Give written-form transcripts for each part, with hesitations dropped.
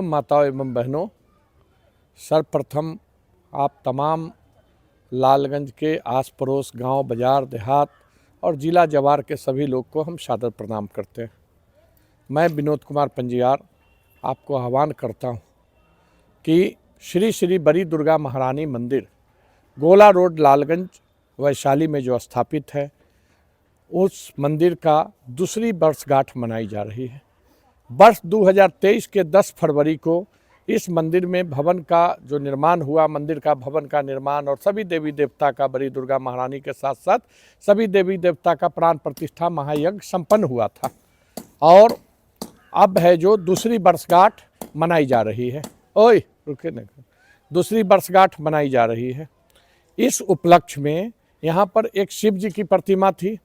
माताओं एवं बहनों, सर्वप्रथम आप तमाम लालगंज के आस पड़ोस गांव, बाज़ार, देहात और ज़िला जवार के सभी लोग को हम सादर प्रणाम करते हैं। मैं विनोद कुमार पंजियार आपको आह्वान करता हूं कि श्री श्री बड़ी दुर्गा महारानी मंदिर गोला रोड लालगंज वैशाली में जो स्थापित है, उस मंदिर का दूसरी वर्षगांठ मनाई जा रही है। वर्ष 2023 के 10 फरवरी को इस मंदिर में भवन का जो निर्माण हुआ, मंदिर का भवन का निर्माण और सभी देवी देवता का, बड़ी दुर्गा महारानी के साथ साथ सभी देवी देवता का प्राण प्रतिष्ठा महायज्ञ संपन्न हुआ था और अब है जो दूसरी वर्षगांठ मनाई जा रही है। रुके नहीं, दूसरी वर्षगांठ मनाई जा रही है। इस उपलक्ष्य में यहाँ पर एक शिव जी की प्रतिमा थी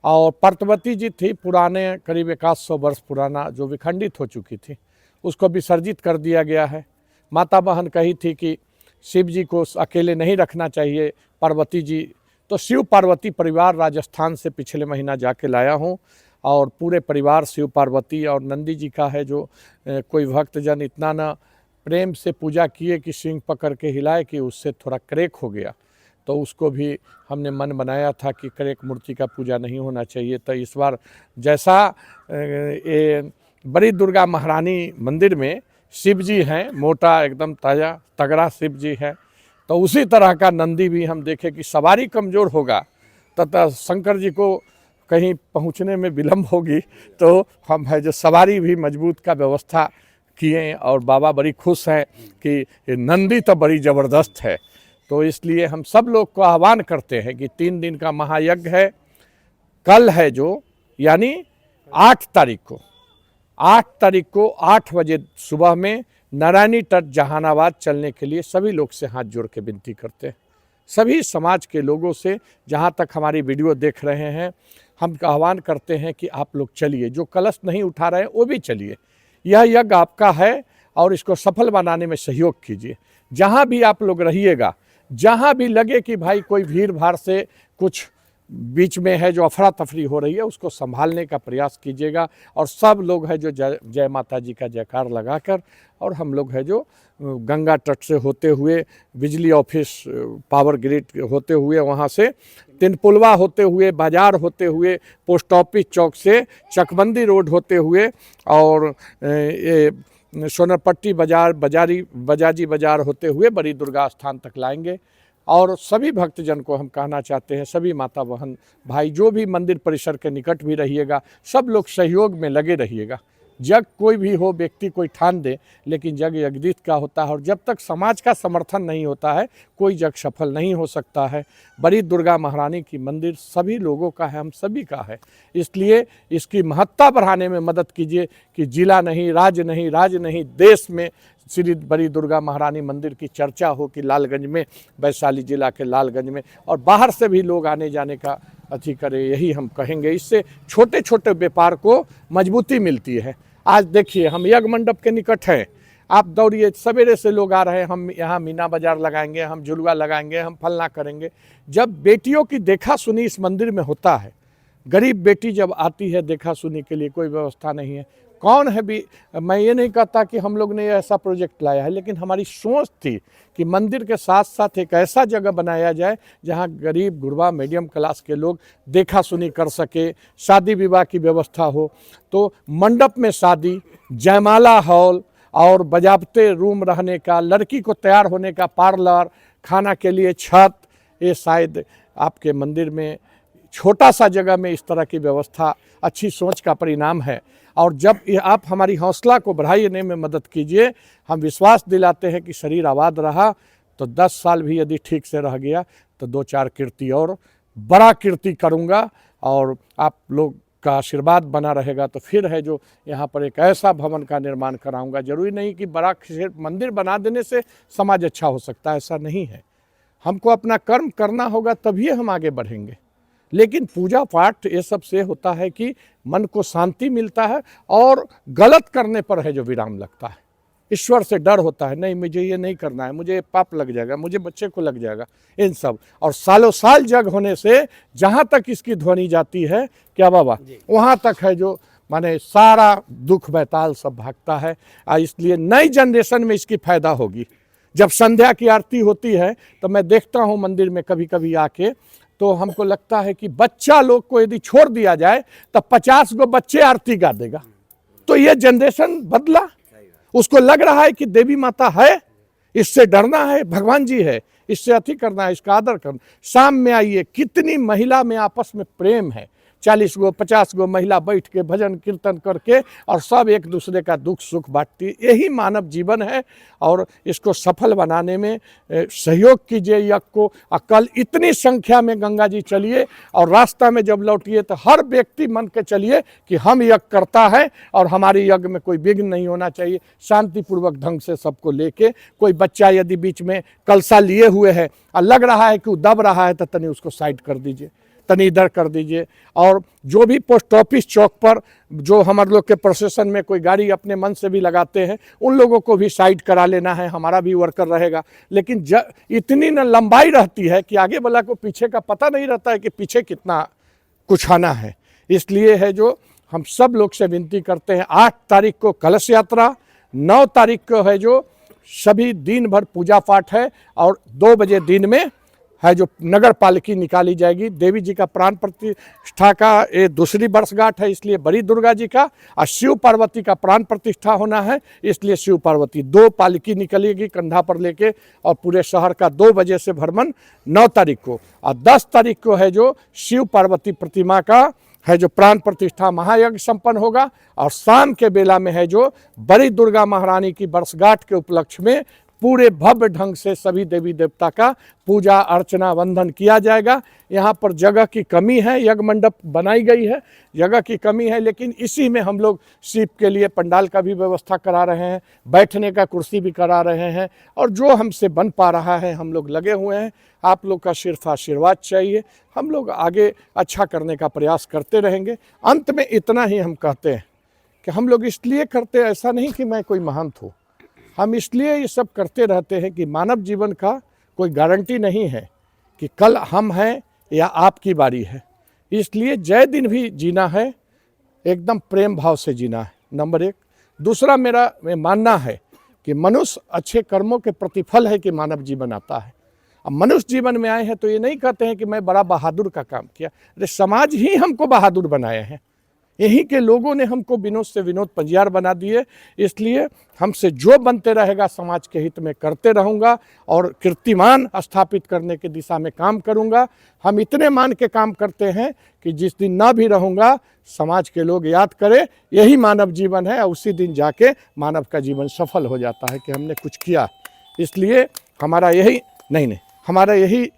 और पर्वती जी थी, पुराने करीब 100 वर्ष पुराना, जो विखंडित हो चुकी थी, उसको विसर्जित कर दिया गया है। माता बहन कही थी कि शिव जी को अकेले नहीं रखना चाहिए, पार्वती जी, तो शिव पार्वती परिवार राजस्थान से पिछले महीना जाके लाया हूँ और पूरे परिवार शिव पार्वती और नंदी जी का है। जो कोई भक्तजन इतना ना प्रेम से पूजा किए कि सिंह पकड़ के हिलाए कि उससे थोड़ा क्रैक हो गया, तो उसको भी हमने मन बनाया था कि क्रैक मूर्ति का पूजा नहीं होना चाहिए। तो इस बार जैसा बड़ी दुर्गा महारानी मंदिर में शिव जी हैं, मोटा एकदम ताज़ा तगड़ा शिव जी है, तो उसी तरह का नंदी भी हम देखें कि सवारी कमज़ोर होगा तथा शंकर जी को कहीं पहुंचने में विलम्ब होगी, तो हम है जो सवारी भी मजबूत का व्यवस्था किए और बाबा बड़ी खुश हैं कि नंदी तो बड़ी ज़बरदस्त है। तो इसलिए हम सब लोग को आह्वान करते हैं कि 3 दिन का महायज्ञ है। कल है जो, यानी 8 तारीख को 8 बजे सुबह में नारायणी तट जहानाबाद चलने के लिए सभी लोग से हाथ जोड़ के विनती करते हैं। सभी समाज के लोगों से, जहाँ तक हमारी वीडियो देख रहे हैं, हम आह्वान करते हैं कि आप लोग चलिए। जो कलश नहीं उठा रहे वो भी चलिए। यह यज्ञ आपका है और इसको सफल बनाने में सहयोग कीजिए। जहाँ भी आप लोग रहिएगा, जहाँ भी लगे कि भाई कोई भीड़ भाड़ से कुछ बीच में है जो अफरा तफरी हो रही है, उसको संभालने का प्रयास कीजिएगा। और सब लोग है जो जय माता जी का जयकार लगाकर, और हम लोग है जो गंगा तट से होते हुए, बिजली ऑफिस, पावर ग्रिड होते हुए, वहाँ से तिनपुलवा होते हुए, बाजार होते हुए, पोस्ट ऑफिस चौक से चकबंदी रोड होते हुए और ये सोनरपट्टी बाजार, बजाजी बाजार होते हुए बड़ी दुर्गा स्थान तक लाएंगे। और सभी भक्तजन को हम कहना चाहते हैं, सभी माता बहन भाई जो भी मंदिर परिसर के निकट भी रहिएगा, सब लोग सहयोग में लगे रहिएगा। जग कोई भी हो, व्यक्ति कोई ठान दे, लेकिन जग यज्ञित का होता है और जब तक समाज का समर्थन नहीं होता है, कोई जग सफल नहीं हो सकता है। बड़ी दुर्गा महारानी की मंदिर सभी लोगों का है, हम सभी का है, इसलिए इसकी महत्ता बढ़ाने में मदद कीजिए कि जिला नहीं, राज्य नहीं, देश में श्री बड़ी दुर्गा महारानी मंदिर की चर्चा हो कि लालगंज में, वैशाली जिला के लालगंज में, और बाहर से भी लोग आने जाने का अथी करें, यही हम कहेंगे। इससे छोटे छोटे व्यापार को मजबूती मिलती है। आज देखिए, हम यज्ञ मंडप के निकट हैं, आप दौड़िए, सवेरे से लोग आ रहे हैं, हम यहाँ मीना बाजार लगाएंगे, हम झुलवा लगाएंगे, हम फलना करेंगे। जब बेटियों की देखा सुनी इस मंदिर में होता है, गरीब बेटी जब आती है देखा सुनी के लिए, कोई व्यवस्था नहीं है, कौन है भी, मैं ये नहीं कहता कि हम लोग ने ऐसा प्रोजेक्ट लाया है, लेकिन हमारी सोच थी कि मंदिर के साथ साथ एक ऐसा जगह बनाया जाए जहां गरीब गुरबा मीडियम क्लास के लोग देखा सुनी कर सके, शादी विवाह की व्यवस्था हो। तो मंडप में शादी, जयमाला हॉल और बजाबते रूम रहने का, लड़की को तैयार होने का पार्लर, खाना के लिए छत, ये शायद आपके मंदिर में छोटा सा जगह में इस तरह की व्यवस्था अच्छी सोच का परिणाम है। और जब आप हमारी हौसला को बढ़ाने में मदद कीजिए, हम विश्वास दिलाते हैं कि शरीर आबाद रहा तो 10 साल भी यदि ठीक से रह गया तो 2-4 कीर्ति और बड़ा कीर्ति करूंगा, और आप लोग का आशीर्वाद बना रहेगा तो फिर है जो यहाँ पर एक ऐसा भवन का निर्माण कराऊंगा। जरूरी नहीं कि बड़ा मंदिर बना देने से समाज अच्छा हो सकता है, ऐसा नहीं है। हमको अपना कर्म करना होगा, तभी हम आगे बढ़ेंगे। लेकिन पूजा पाठ ये सब से होता है कि मन को शांति मिलता है और गलत करने पर है जो विराम लगता है। ईश्वर से डर होता है, नहीं मुझे ये नहीं करना है, मुझे पाप लग जाएगा, मुझे बच्चे को लग जाएगा, इन सब। और सालों साल जग होने से जहाँ तक इसकी ध्वनि जाती है, क्या बाबा, वहाँ तक है जो माने सारा दुख बैताल सब भागता है। इसलिए नई जनरेशन में इसकी फायदा होगी। जब संध्या की आरती होती है तो मैं देखता हूँ मंदिर में कभी कभी आके, तो हमको लगता है कि बच्चा लोग को यदि छोड़ दिया जाए तो 50 गो बच्चे आरती गा देगा। तो ये जनरेशन बदला, उसको लग रहा है कि देवी माता है, इससे डरना है, भगवान जी है, इससे अति करना है, इसका आदर करना। शाम में आइए, कितनी महिला में आपस में प्रेम है, 40 गो 50 गो महिला बैठ के भजन कीर्तन करके और सब एक दूसरे का दुख सुख बांटती। यही मानव जीवन है और इसको सफल बनाने में सहयोग कीजिए यज्ञ को। कल इतनी संख्या में गंगा जी चलिए और रास्ता में जब लौटिए तो हर व्यक्ति मन के चलिए कि हम यज्ञ करता है और हमारे यज्ञ में कोई विघ्न नहीं होना चाहिए। शांतिपूर्वक ढंग से सबको लेके, कोई बच्चा यदि बीच में कलसा लिए हुए है और लग रहा है कि वो दब रहा है तो तनी उसको साइड कर दीजिए, तनी इधर कर दीजिए। और जो भी पोस्ट ऑफिस चौक पर जो हमारे लोग के प्रोसेशन में कोई गाड़ी अपने मन से भी लगाते हैं, उन लोगों को भी साइड करा लेना है, हमारा भी वर्कर रहेगा। लेकिन इतनी न लंबाई रहती है कि आगे वाला को पीछे का पता नहीं रहता है कि पीछे कितना कुछ आना है। इसलिए है जो हम सब लोग से विनती करते हैं, 8 तारीख को कलश यात्रा, 9 तारीख को है जो सभी दिन भर पूजा पाठ है और 2 बजे दिन में है जो नगर पालिकी निकाली जाएगी। देवी जी का प्राण प्रतिष्ठा का ये दूसरी वर्षगांठ है, इसलिए बड़ी दुर्गा जी का, और शिव पार्वती का प्राण प्रतिष्ठा होना है, इसलिए शिव पार्वती 2 पालिकी निकलेगी कंधा पर लेके और पूरे शहर का 2 बजे से भ्रमण 9 तारीख को। और 10 तारीख को है जो शिव पार्वती प्रतिमा का है जो प्राण प्रतिष्ठा महायज्ञ संपन्न होगा। और शाम के बेला में है जो बड़ी दुर्गा महारानी की वर्षगांठ के उपलक्ष्य में पूरे भव्य ढंग से सभी देवी देवता का पूजा अर्चना वंदन किया जाएगा। यहाँ पर जगह की कमी है, यज्ञ मंडप बनाई गई है, जगह की कमी है, लेकिन इसी में हम लोग शिव के लिए पंडाल का भी व्यवस्था करा रहे हैं, बैठने का कुर्सी भी करा रहे हैं, और जो हमसे बन पा रहा है हम लोग लगे हुए हैं। आप लोग का सिर्फ आशीर्वाद चाहिए, हम लोग आगे अच्छा करने का प्रयास करते रहेंगे। अंत में इतना ही हम कहते हैं कि हम लोग इसलिए करते, ऐसा नहीं कि मैं कोई महंत हूँ, हम इसलिए ये सब करते रहते हैं कि मानव जीवन का कोई गारंटी नहीं है कि कल हम हैं या आपकी बारी है। इसलिए जय दिन भी जीना है, एकदम प्रेम भाव से जीना है, नंबर 1। दूसरा मेरा मानना है कि मनुष्य अच्छे कर्मों के प्रतिफल है कि मानव जीवन आता है। अब मनुष्य जीवन में आए हैं तो ये नहीं कहते हैं कि मैं बड़ा बहादुर का काम किया, अरे समाज ही हमको बहादुर बनाए हैं, यहीं के लोगों ने हमको विनोद से विनोद पंजियार बना दिए। इसलिए हमसे जो बनते रहेगा समाज के हित में करते रहूँगा और कीर्तिमान स्थापित करने की दिशा में काम करूँगा। हम इतने मान के काम करते हैं कि जिस दिन ना भी रहूँगा समाज के लोग याद करें यही मानव जीवन है, और उसी दिन जाके मानव का जीवन सफल हो जाता है कि हमने कुछ किया। इसलिए हमारा यही हमारा यही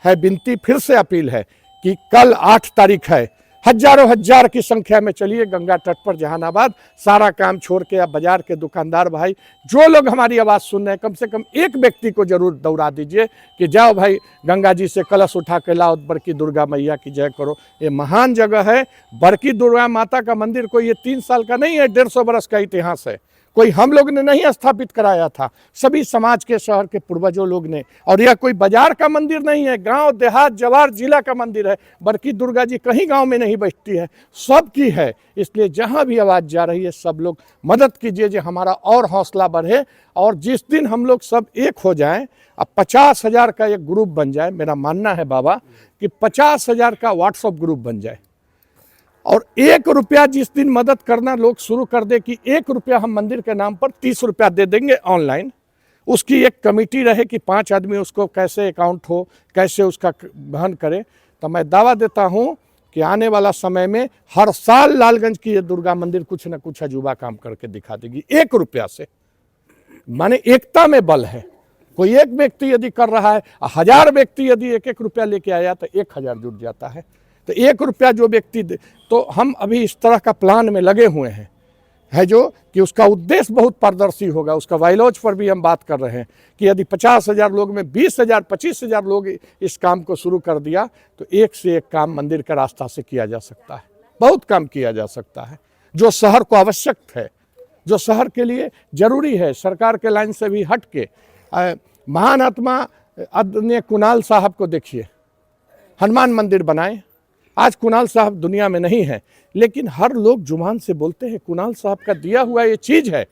है विनती, फिर से अपील है कि कल 8 तारीख है, हजारों हजार की संख्या में चलिए गंगा तट पर जहानाबाद। सारा काम छोड़ के आप बाजार के दुकानदार भाई, जो लोग हमारी आवाज़ सुन रहे हैं, कम से कम एक व्यक्ति को जरूर दौड़ा दीजिए कि जाओ भाई गंगा जी से कलश उठा के लाओ, बड़की दुर्गा मैया की जय करो। ये महान जगह है, बड़की दुर्गा माता का मंदिर कोई ये 3 साल का नहीं है, 150 बरस का इतिहास है। कोई हम लोग ने नहीं स्थापित कराया था, सभी समाज के शहर के पूर्वजों लोग ने। और यह कोई बाजार का मंदिर नहीं है, गांव देहात जवार जिला का मंदिर है। बड़की दुर्गा जी कहीं गांव में नहीं बैठती है, सबकी है। इसलिए जहां भी आवाज़ जा रही है सब लोग मदद कीजिए जो हमारा और हौसला बढ़े। और जिस दिन हम लोग सब एक हो जाएं, अब 50,000 का एक ग्रुप बन जाए, मेरा मानना है बाबा कि 50,000 का व्हाट्सअप ग्रुप बन जाए, और 1 रुपया जिस दिन मदद करना लोग शुरू कर दे कि 1 रुपया हम मंदिर के नाम पर 30 रुपया दे देंगे ऑनलाइन, उसकी एक कमेटी रहे कि 5 आदमी उसको कैसे अकाउंट हो, कैसे उसका वहन करे, तो मैं दावा देता हूँ कि आने वाला समय में हर साल लालगंज की ये दुर्गा मंदिर कुछ न कुछ अजूबा काम करके दिखा देगी 1 रुपया से। माने एकता में बल है, कोई एक व्यक्ति यदि कर रहा है, 1000 व्यक्ति यदि 1-1 रुपया लेके आया तो 1000 जुट जाता है। तो 1 रुपया जो व्यक्ति दे, तो हम अभी इस तरह का प्लान में लगे हुए हैं है जो कि उसका उद्देश्य बहुत पारदर्शी होगा। उसका वाइलॉज पर भी हम बात कर रहे हैं कि यदि 50,000 लोग में 20,000 25,000 लोग इस काम को शुरू कर दिया तो एक से एक काम मंदिर का रास्ता से किया जा सकता है, बहुत काम किया जा सकता है जो शहर को आवश्यक है, जो शहर के लिए जरूरी है। सरकार के लाइन से भी हट के महान आत्मा आदरणीय कुणाल साहब को देखिए, हनुमान मंदिर बनाए, आज कुणाल साहब दुनिया में नहीं है, लेकिन हर लोग जुबान से बोलते हैं कुणाल साहब का दिया हुआ ये चीज़ है।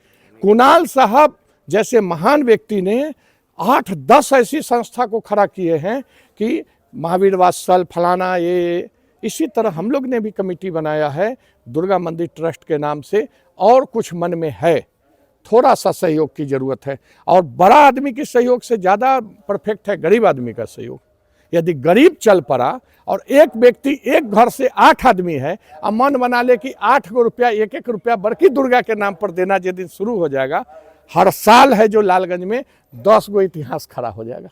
कुणाल साहब जैसे महान व्यक्ति ने 8-10 ऐसी संस्था को खड़ा किए हैं कि महावीर वात्सल फलाना ये। इसी तरह हम लोग ने भी कमेटी बनाया है दुर्गा मंदिर ट्रस्ट के नाम से, और कुछ मन में है, थोड़ा सा सहयोग की ज़रूरत है। और बड़ा आदमी के सहयोग से ज़्यादा परफेक्ट है गरीब आदमी का सहयोग। यदि गरीब चल पड़ा और एक व्यक्ति एक घर से 8 आदमी है और मन बना ले कि 8 गो रुपया 1-1 रुपया बड़की दुर्गा के नाम पर देना जिस दिन शुरू हो जाएगा, हर साल है जो लालगंज में 10 गो इतिहास खड़ा हो जाएगा।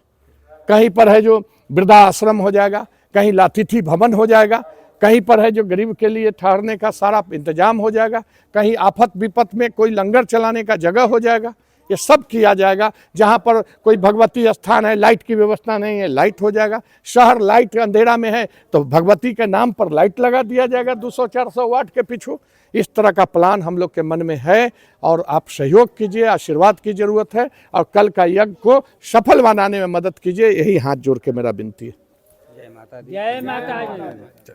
कहीं पर है जो वृद्धाश्रम हो जाएगा, कहीं लातिथि भवन हो जाएगा, कहीं पर है जो गरीब के लिए ठहरने का सारा इंतजाम हो जाएगा, कहीं आफत विपत में कोई लंगर चलाने का जगह हो जाएगा। ये सब किया जाएगा। जहाँ पर कोई भगवती स्थान है, लाइट की व्यवस्था नहीं है, लाइट हो जाएगा। शहर लाइट अंधेरा में है तो भगवती के नाम पर लाइट लगा दिया जाएगा 200-400 वाट के पीछू। इस तरह का प्लान हम लोग के मन में है और आप सहयोग कीजिए, आशीर्वाद की ज़रूरत है और कल का यज्ञ को सफल बनाने में मदद कीजिए। यही हाथ जोड़ के मेरा विनती है। जय माता दी। जय माता दी।